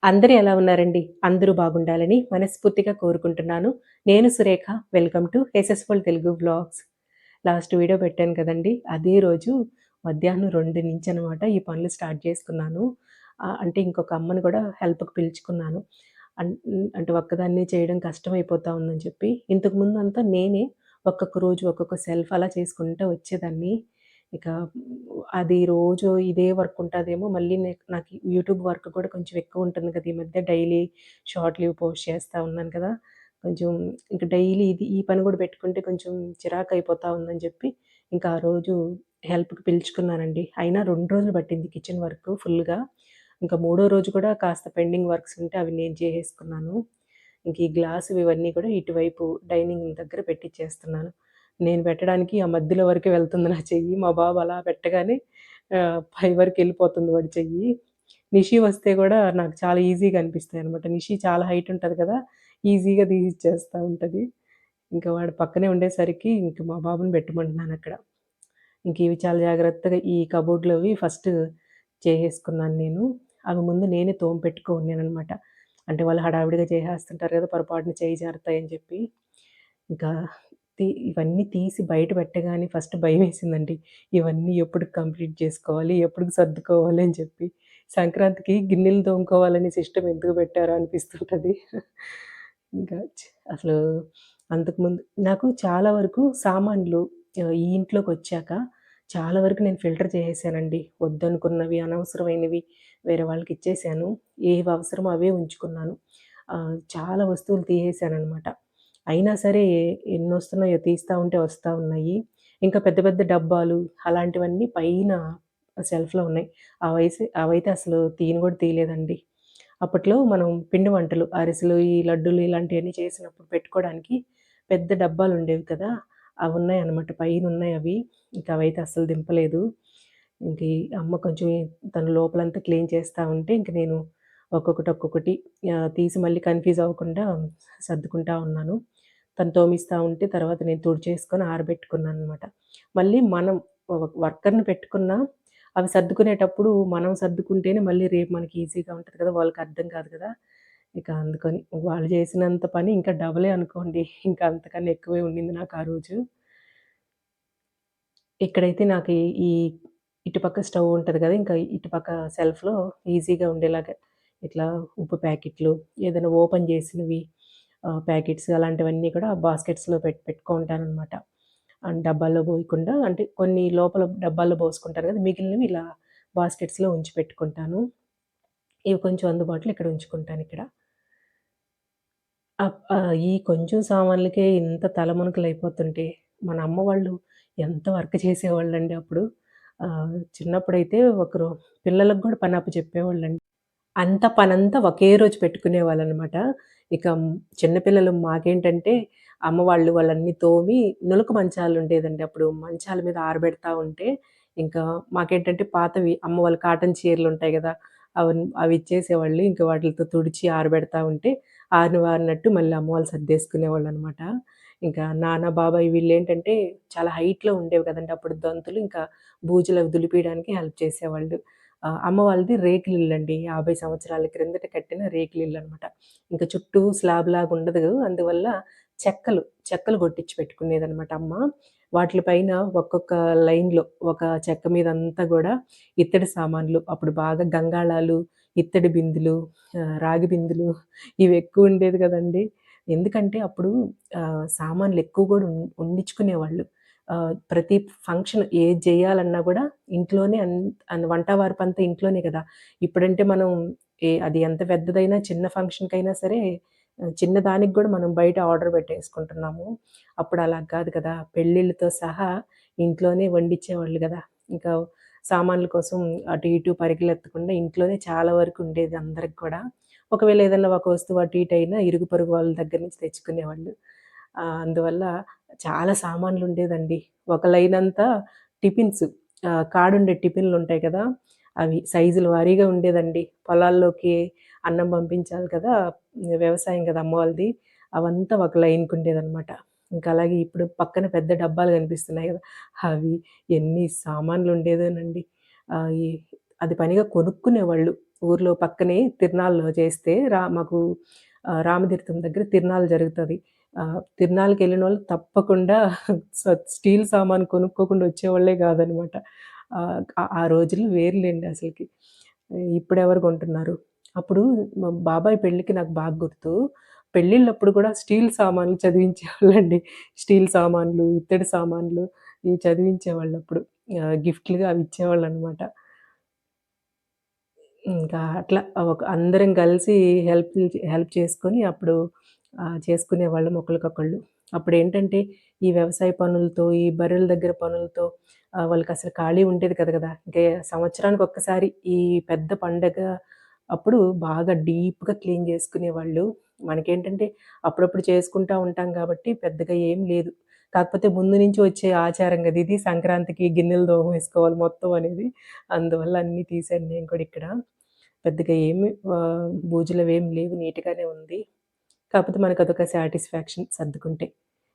అందరూ ఎలా ఉన్నారండి? అందరూ బాగుండాలని మనస్ఫూర్తిగా కోరుకుంటున్నాను. నేను సురేఖ. వెల్కమ్ టు యశస్ఫుల్ తెలుగు వ్లాగ్స్. లాస్ట్ వీడియో పెట్టాను కదండీ! అదే రోజు మధ్యాహ్నం 2 నుంచనమాట ఈ పనులు స్టార్ట్ చేసుకున్నాను. అంటే ఇంకొక అమ్మని కూడా హెల్ప్‌కి పిలుచుకున్నాను. అంటే ఒక్కదాన్నే చేయడం కష్టమైపోతా ఉందని చెప్పి. ఇంతకుముందంతా నేనే ఒక్కొక్క రోజు ఒక్కొక్క సెల్ఫ్ అలా చేసుకుంటూ వచ్చేదాన్ని. ఇక అది రోజు ఇదే వర్క్ ఉంటాదేమో, మళ్ళీ నాకు యూట్యూబ్ వర్క్ కూడా కొంచెం ఎక్కువుంటుంది కదా! ఈ మధ్య డైలీ షార్ట్ లీవ్ పోస్ట్ చేస్తా ఉన్నాను కదా! కొంచెం ఇంక డైలీ ఈ పని కూడా పెట్టుకుంటే కొంచెం చిరాకయిపోతా ఉందని చెప్పి, ఇంకా ఆ రోజు హెల్ప్‌కి పిలుచుకున్నానండి. అయినా 2 రోజులు పట్టింది కిచెన్ వర్క్ ఫుల్‌గా. ఇంకా మూడో రోజు కూడా కాస్త పెండింగ్ వర్క్స్ ఉంటే అవి నేను చేసేసుకున్నాను. ఇంక ఈ గ్లాసువి ఇవన్నీ కూడా ఇటువైపు డైనింగ్ దగ్గర పెట్టిచ్చేస్తున్నాను. నేను పెట్టడానికి ఆ మధ్యలో వరకే వెళ్తుంది నా చెయ్యి. మా బాబు అలా పెట్టగానే పై వరకెళ్ళిపోతుంది వాడి చెయ్యి. నిషి వస్తే గూడా నాకు చాలా ఈజీగా అనిపిస్తాయనమాట. నిషి చాలా హైట్ ఉంటది కదా! ఈజీగా తీసిచ్చేస్తా ఉంటది. ఇంకా వాడు పక్కనే ఉండేసరికి ఇంక మా బాబుని పెట్టమంటున్నానక్కడ. ఇంక ఇవి చాలా జాగ్రత్తగా ఈ కబోర్డ్‌లోవి ఫస్ట్ చేసేసుకున్నాను నేను. అవి ముందు నేనే తోమిపెట్టుకున్నాననమాట. అంటే వాళ్ళు హడావిడిగా చేసేస్తుంటారు కదా! పొరపాటున చెయ్యి జారుతాయని చెప్పి. ఇంకా ఇవన్నీ తీసి బయట పెట్టగానే ఫస్ట్ భయమేసిందండి. ఇవన్నీ ఎప్పటికి కంప్లీట్ చేసుకోవాలి? ఎప్పటికి సర్దుకోవాలి అని చెప్పి. సంక్రాంతికి గిన్నెలు తోముకోవాలనే సిస్టమ్ ఎందుకు పెట్టారో అనిపిస్తుంటది. ఇంకా అసలు అంతకుముందు నాకు చాలా వరకు సామాన్లు ఈ ఇంట్లోకొచ్చాక చాలా వరకు నేను ఫిల్టర్ చేసేసానండి. వద్దనుకున్నవి, అనవసరమైనవి వేరే వాళ్ళకిచ్చేసాను. ఏవి అవసరమో అవే ఉంచుకున్నాను. చాలా వస్తువులు తీసేసాననమాట. అయినా సరే ఎన్నొస్తున్నాయో తీస్తా ఉంటే వస్తా ఉన్నాయి. ఇంకా పెద్ద పెద్ద డబ్బాలు అలాంటివన్నీ పైన షెల్ఫ్‌లో ఉన్నాయి. అవైతే అసలు తీయను కూడా తీయలేదండి. అప్పట్లో మనం పిండి వంటలు, అరిసెలు, ఈ లడ్డూలు ఇలాంటియన్నీ చేసినప్పుడు పెట్టుకోవడానికి పెద్ద డబ్బాలుండేవి కదా! అవున్నాయన్నమాట. పైనున్నాయవి. ఇంక అవైతే అస్సలు దింపలేదు. ఇంక ఈ అమ్మ కొంచెం తను లోపలంతా క్లీన్ చేస్తా ఉంటే ఇంక నేను ఒక్కొక్కటి తీసి మళ్ళీ కన్‌ఫ్యూజ్ అవ్వకుండా సర్దుకుంటా ఉన్నాను. తను తోమిస్తా ఉంటే తర్వాత నేను తుడిచేసుకొని ఆరబెట్టుకున్నాననమాట. మళ్ళీ మనం వర్కర్‌ని పెట్టుకున్నా అవి సర్దుకునేటప్పుడు మనం సర్దుకుంటేనే మళ్ళీ రేపు మనకి ఈజీగా ఉంటది కదా! వాళ్ళకర్థం కాదు కదా! ఇక అందుకని వాళ్ళు చేసినంత పని ఇంకా డబలే అనుకోండి. ఇంకా అంతకన్నా ఎక్కువే ఉండింది నాకు ఆ రోజు. ఇక్కడైతే నాకు ఈ ఇటుపక్క స్టవ్ ఉంటది కదా! ఇంకా ఇటుపక్క సెల్ఫ్‌లో ఈజీగా ఉండేలాగా ఇట్లా ఉప్పు ప్యాకెట్లు, ఏదైనా ఓపెన్ చేసినవి ప్యాకెట్స్ అలాంటివన్నీ కూడా బాస్కెట్స్‌లో పెట్టుకుంటాననమాట. డబ్బాల్లో పోయకుండా అంటే కొన్ని లోపల డబ్బాల్లో పోసుకుంటారు కదా! మిగిలినవి ఇలా బాస్కెట్స్‌లో ఉంచి పెట్టుకుంటాను. ఇవి కొంచెం అందుబాటులో ఇక్కడ ఉంచుకుంటానిక్కడ. ఈ కొంచెం సామాన్లకే ఇంత తలమునకలైపోతుంటే, మన అమ్మ వాళ్ళు ఎంత వర్క్ చేసేవాళ్ళండి అప్పుడు. చిన్నప్పుడైతే ఒకరు పిల్లలకు గూడా పని అప్పచెప్పేవాళ్ళండి. పనంతా ఒకే రోజు పెట్టుకునేవాళ్ళనమాట. ఇక చిన్న పిల్లలు మాకేంటంటే, అమ్మ వాళ్ళు వాళ్ళన్నీ తోమి నులక మంచాలుండేదండి అప్పుడు. మంచాల మీద ఆరబెడతా ఉంటే, ఇంకా మాకేంటంటే పాతవి అమ్మ వాళ్ళ కాటన్ చీరలుంటాయి గదా! అవిచ్చేసేవాళ్ళు. ఇంక వాటిలతో తుడిచి ఆరబెడతా ఉంటే, ఆరినట్టు మళ్ళీ అమ్మ వాళ్ళు సర్దేసుకునేవాళ్ళనమాట. ఇంకా నాన్న, బాబాయ్ వీళ్ళేంటంటే చాలా హైట్‌లో ఉండేవి కదండీ అప్పుడు దంతులు. ఇంకా బూజులవి దులిపీయడానికి హెల్ప్ చేసేవాళ్ళు. అమ్మ వాళ్ళది రేకులిల్లండి. 50 సంవత్సరాల క్రిందట కట్టిన రేకులిల్లనమాట. ఇంక చుట్టూ స్లాబ్‌లాగా ఉండదు. అందువల్ల చెక్కలు కొట్టించి పెట్టుకునేదనమాట అమ్మ. వాటిల పైన ఒక్కొక్క లైన్‌లో ఒక చెక్క మీదంతా గూడా ఇత్తడి సామాన్లు, అప్పుడు బాగా గంగాళాలు, ఇత్తడి బిందులు, రాగి బిందులు ఇవెక్కువుండేది గదండీ! ఎందుకంటే అప్పుడు సామాన్లు ఎక్కువ గూడా వండించుకునేవాళ్ళు. ప్రతి ఫంక్షన్ ఏది జేయాలన్నా గూడా ఇంట్లోనే వంట వార్పంతా ఇంట్లోనే గదా! ఇప్పుడంటే మనం అది ఎంత పెద్దదైనా చిన్న ఫంక్షన్‌కైనా సరే చిన్న దానికి గూడా మనం బయట ఆర్డర్ పెట్టేసుకుంటున్నాము. అప్పుడు అలా కాదు కదా! పెళ్ళిళ్ళతో సహా ఇంట్లోనే వండిచ్చేవాళ్ళు గదా! ఇంకా సామాన్ల కోసం అటు ఇటు పరుగులెత్తకుండా ఇంట్లోనే చాలా వరకు ఉండేది అందరికి కూడా. ఒకవేళ ఏదన్నా ఒక వస్తువు అటు ఇటు అయినా ఇరుగు పొరుగు వాళ్ళ దగ్గర నుంచి తెచ్చుకునేవాళ్ళు. అందువల్ల చాలా సామాన్లుండేదండి. ఒక లైనంతా టిఫిన్స్ కాడుండే టిఫిన్‌లుంటాయి కదా! అవి సైజుల వారీగా ఉండేదండి. పొలాల్లోకి అన్నం పంపించాలి కదా! వ్యవసాయం కదా అమ్మ వాళ్ళది. అవంతా ఒక లైన్‌కుండేదనమాట. ఇంకా అలాగే ఇప్పుడు పక్కన పెద్ద డబ్బాలు కనిపిస్తున్నాయి గదా! అవి ఎన్ని సామాన్లుండేదోనండి. ఆహ్, ఈ అది పనిగా కొనుక్కునేవాళ్ళు. ఊర్లో పక్కనే తిరునాళ్ళు చేస్తే మాకు రామతీర్థం దగ్గర తిరునాళ్ళు జరుగుతది. తిరునాళ్ళకెళ్ళినోళ్ళు తప్పకుండా స్టీల్ సామాను కొనుక్కోకుండా వచ్చేవాళ్ళే గాదనమాట. ఆ రోజులు వేరులెండి అసలకి. ఇప్పుడెవరు కొంటున్నారు? అప్పుడు మా బాబాయ్ పెళ్ళికి నాకు బాగా గుర్తు. పెళ్ళిళ్ళప్పుడు కూడా స్టీల్ సామాన్లు చదివించేవాళ్ళండి. స్టీల్ సామాన్లు, ఇత్తడి సామాన్లు ఇవి చదివించేవాళ్ళప్పుడు. గిఫ్ట్‌లుగా అవి ఇచ్చేవాళ్ళనమాట. ఇంకా అట్లా అందరం కలిసి హెల్ప్ చేసుకొని అప్పుడు చేసుకునేవాళ్ళం ఒకళ్ళకొకళ్ళు. అప్పుడేంటంటే ఈ వ్యవసాయ పనులతో, ఈ బర్రెల దగ్గర పనులతో వాళ్ళకసలు ఖాళీ ఉండేది కాదు కదా! ఇంకే సంవత్సరానికి ఒక్కసారి ఈ పెద్ద పండగ అప్పుడు బాగా డీప్‌గా క్లీన్ చేసుకునేవాళ్ళు. మనకేంటంటే అప్పుడప్పుడు చేసుకుంటా ఉంటాం కాబట్టి పెద్దగా ఏం లేదు. కాకపోతే ముందు నుంచి వచ్చే ఆచారం గదా! ఇది సంక్రాంతికి గిన్నెలు తోమేసుకోవాలి మొత్తం అనేది. అందువల్ల అన్నీ తీశాను నేను కూడా ఇక్కడ. పెద్దగా ఏమి బూజులవేమి లేవు. నీట్‌గానే ఉంది. కాపోతే మనకదొక సాటిస్ఫాక్షన్ సర్దుకుంటే.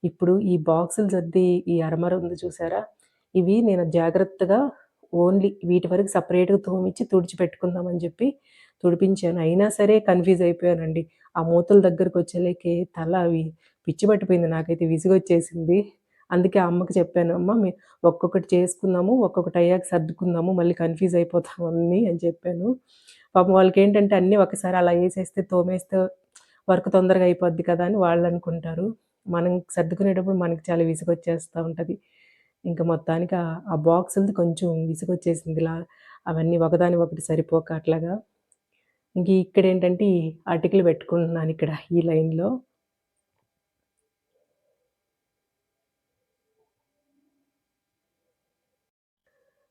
ఇప్పుడు ఈ బాక్సులు సర్ది ఈ అరమర ఉంది చూసారా? ఇవి నేను జాగ్రత్తగా ఓన్లీ వీటి వరకు సెపరేట్‌గా తోమిచ్చి తుడిచిపెట్టుకుందామని జెప్పి తుడిపించాను. అయినా సరే కన్‌ఫ్యూజ్ అయిపోయానండి. ఆ మూతల దగ్గరకొచ్చేలేకే తల అవి పిచ్చి పట్టిపోయింది నాకైతే విసుగొచ్చేసింది. అందుకే ఆ అమ్మకి చెప్పాను. అమ్మ ఒక్కొక్కటి చేసుకుందాము. ఒక్కొక్కటయ్యాక సర్దుకుందాము. మళ్ళీ కన్‌ఫ్యూజ్ అయిపోతాం అన్నీ అని చెప్పాను. పాపం వాళ్ళకేంటంటే అన్నీ ఒకసారి అలా ఏసేస్తే తోమేస్తే వర్క్ తొందరగా అయిపోద్ది కదా! అని వాళ్ళనుకుంటారు. మనం సర్దుకునేటప్పుడు మనకి చాలా విసుగొచ్చేస్తా ఉంటది. ఇంక మొత్తానికి ఆ బాక్సులది కొంచెం విసుగొచ్చేసింది. అవన్నీ ఒకదాని ఒకటి సరిపోక అట్లాగా. ఇంక ఇక్కడేంటంటే ఈ అటికలు పెట్టుకుంటున్నానిక్కడ ఈ లైన్‌లో.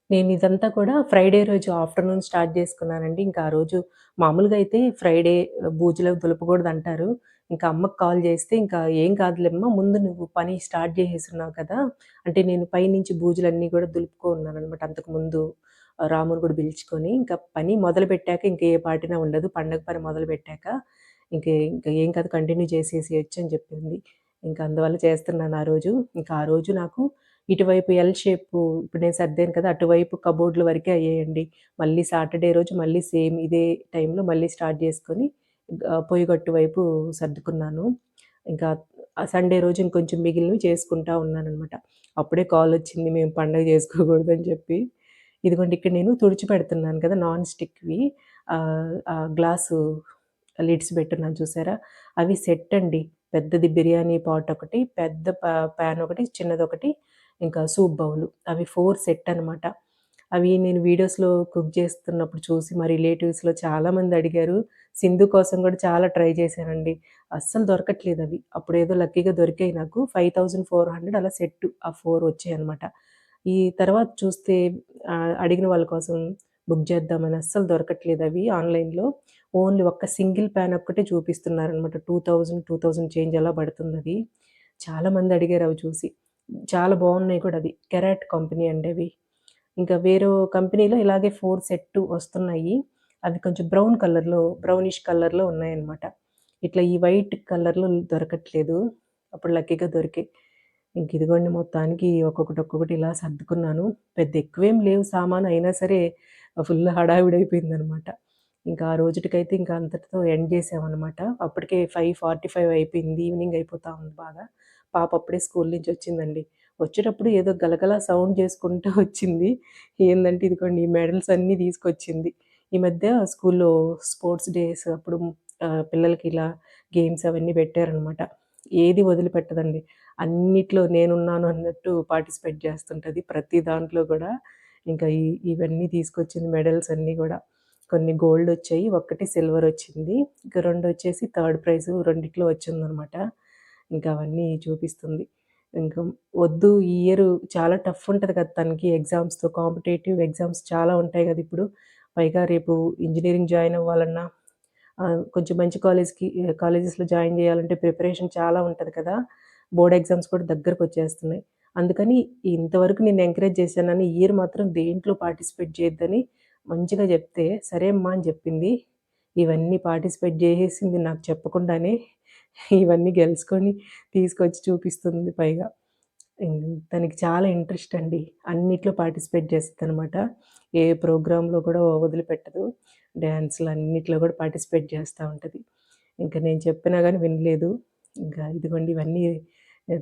నేనిదంతా కూడా ఫ్రైడే రోజు ఆఫ్టర్‌నూన్ స్టార్ట్ జేసుకున్నానండి. ఇంకా ఆ రోజు మామూలుగా అయితే ఫ్రైడే బూజులవి దులపకూడదంటారు. ఇంకా అమ్మకి కాల్ జేస్తే, ఇంకా "ఏం కాదులేమ్మా, ముందు నువ్వు పని స్టార్ట్ జేసేసున్నావు కదా!" అంటే నేను పైనుంచి బూజులన్నీ గూడా దులుపుకోనున్నాననమాట అంతకుముందు. రాముని గూడా పిలుచుకొని, ఇంకా పని మొదలుపెట్టాక ఇంక ఏ పాటున ఉండదు. పండగ పని మొదలుపెట్టాక ఇంక ఏం కాదు కంటిన్యూ చేసేసేయొచ్చు అని జెప్పింది. ఇంక అందువల్ల చేస్తున్నాను ఆ రోజు. ఇంకా ఆ రోజు నాకు ఇటువైపు ఎల్ షేపు ఇప్పుడు నేను సర్దాను కదా! అటువైపు కబోర్డ్‌ల వరకే అయ్యాయండి. మళ్ళీ సాటర్‌డే రోజు మళ్ళీ సేమ్ ఇదే టైంలో మళ్ళీ స్టార్ట్ చేసుకొని పొయ్యిగట్టు వైపు సర్దుకున్నాను. ఇంకా సండే రోజు ఇంకొంచెం మిగిలినవి చేసుకుంటా ఉన్నాననమాట. అప్పుడే కాలొచ్చింది మేము పండగ చేసుకోకూడదని చెప్పి. ఇదిగోండి ఇక్కడ నేను తుడిచిపెడుతున్నాను కదా! నాన్ స్టిక్‌వి గ్లాసు లిడ్స్ పెట్టున్నాను చూసారా? అవి సెట్ అండి. పెద్దది బిర్యానీ పాట్ ఒకటి, పెద్ద పాన్ ఒకటి, చిన్నదొకటి, ఇంకా సూప్ బౌలు. అవి 4 సెట్ అనమాట. అవి నేను వీడియోస్‌లో కుక్ చేస్తున్నప్పుడు చూసి మా రిలేటివ్స్‌లో చాలామంది అడిగారు. సింధు కోసం కూడా చాలా ట్రై చేశానండి. అస్సలు దొరకట్లేదవి. అప్పుడేదో లక్కీగా దొరికాయి నాకు. 5400 అలా సెట్టు. ఆ 4 వచ్చాయనమాట. ఈ తర్వాత చూస్తే అడిగిన వాళ్ళ కోసం బుక్ చేద్దామని అస్సలు దొరకట్లేదవి ఆన్‌లైన్‌లో. ఓన్లీ ఒక్క సింగిల్ పాన్ ఒక్కటే చూపిస్తున్నారనమాట. 2000 చేంజ్ అలా పడుతుందది. చాలామంది అడిగారు అవి చూసి. చాలా బావున్నాయి కూడా అది. కెరాట్ కంపెనీ అండి అవి. ఇంకా వేరే కంపెనీలో ఇలాగే 4 సెట్టు వస్తున్నాయి. అవి కొంచెం బ్రౌనిష్ కలర్‌లో ఉన్నాయన్నమాట. ఇట్లా ఈ వైట్ కలర్‌లో దొరకట్లేదు. అప్పుడు లక్కీగా దొరికాయి. ఇంక ఇదిగోండి మొత్తానికి ఒక్కొక్కటి ఇలా సర్దుకున్నాను. పెద్ద ఎక్కువేం లేవు సామాను అయినా సరే ఫుల్ హడావిడైపోయిందనమాట. ఇంకా ఆ రోజుటికైతే ఇంకా అంతటితో ఎండ్ చేసామనమాట. అప్పటికే 5:45 అయిపోయింది. ఈవినింగ్ అయిపోతా ఉంది బాగా. పాప అప్పుడే స్కూలు నుంచి వచ్చిందండి. వచ్చేటప్పుడు ఏదో గలగలా సౌండ్ చేసుకుంటూ వచ్చింది. ఏందంటే ఇదిగోండి ఈ మెడల్స్ అన్నీ తీసుకొచ్చింది. ఈ మధ్య స్కూల్లో స్పోర్ట్స్ డేస్ అప్పుడు పిల్లలకి ఇలా గేమ్స్ అవన్నీ పెట్టారనమాట. ఏది వదిలిపెట్టదండి. అన్నిట్లో నేనున్నాను అన్నట్టు పార్టిసిపేట్ చేస్తుంటది. ప్రతి దాంట్లో గూడా. ఇంకా ఇవన్నీ తీసుకొచ్చింది మెడల్స్ అన్నీ గూడా. కొన్ని గోల్డొచ్చాయి. ఒక్కటి సిల్వరొచ్చింది. ఇంకా 2 వచ్చేసి థర్డ్ ప్రైజు రెండిట్లో వచ్చిందనమాట. ఇంకా అవన్నీ చూపిస్తుంది. ఇంకా వద్దు ఈ ఇయరు చాలా టఫ్ ఉంటది కదా! తనకి ఎగ్జామ్స్‌తో కాంపిటేటివ్ ఎగ్జామ్స్ చాలా ఉంటాయి గదా! ఇప్పుడు. పైగా రేపు ఇంజినీరింగ్ జాయిన్ అవ్వాలన్నా కొంచెం మంచి కాలేజెస్‌లో జాయిన్ జేయాలంటే ప్రిపరేషన్ చాలా ఉంటది కదా! బోర్డ్ ఎగ్జామ్స్ కూడా దగ్గరకొచ్చేస్తున్నాయి. అందుకని ఇంతవరకు నేను ఎంకరేజ్ చేశానని ఈ ఇయర్ మాత్రం దేంట్లో పార్టిసిపేట్ చేయొద్దని మంచిగా జెప్తే, సరే అమ్మా అని జెప్పింది. ఇవన్నీ పార్టిసిపేట్ జేసేసింది నాకు చెప్పకుండానే. ఇవన్నీ గెలుచుకొని తీసుకొచ్చి చూపిస్తుంది పైగా. తనకి చాలా ఇంట్రెస్ట్ అండి. అన్నిట్లో పార్టిసిపేట్ చేస్తదనమాట. ఏ ప్రోగ్రామ్‌లో కూడా వదిలిపెట్టదు. డాన్స్‌లు అన్నిట్లో కూడా పార్టిసిపేట్ చేస్తా ఉంటది. ఇంక నేను చెప్పినా గాని వినలేదు. ఇంకా ఇదిగోండి ఇవన్నీ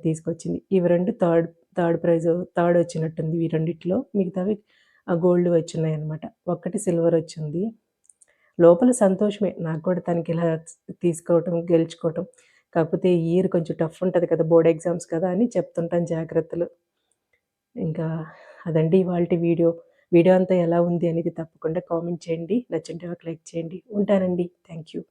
తీసుకొచ్చింది. ఇవి 2 థర్డ్ ప్రైజ్ థర్డ్ వచ్చినట్టుంది ఈ రెండిట్లో. మిగతావి గోల్డ్ వచ్చున్నాయనమాట. ఒక్కటి సిల్వర్ వచ్చింది. లోపల సంతోషమే. నాకు కూడా తనకిలా తీసుకోవటం, గెలుచుకోవటం. కాకపోతే ఈ ఇయర్ కొంచెం టఫ్ ఉంటది కదా! బోర్డ్ ఎగ్జామ్స్ కదా! అని చెప్తుంటాను జాగ్రత్తలు. ఇంకా అదండి ఇవాల్టి వీడియో. వీడియో అంతా ఎలా ఉంది అనేది తప్పకుండా కామెంట్ చేయండి. నచ్చుంటే ఒక లైక్ చేయండి. ఉంటానండి. Thank you.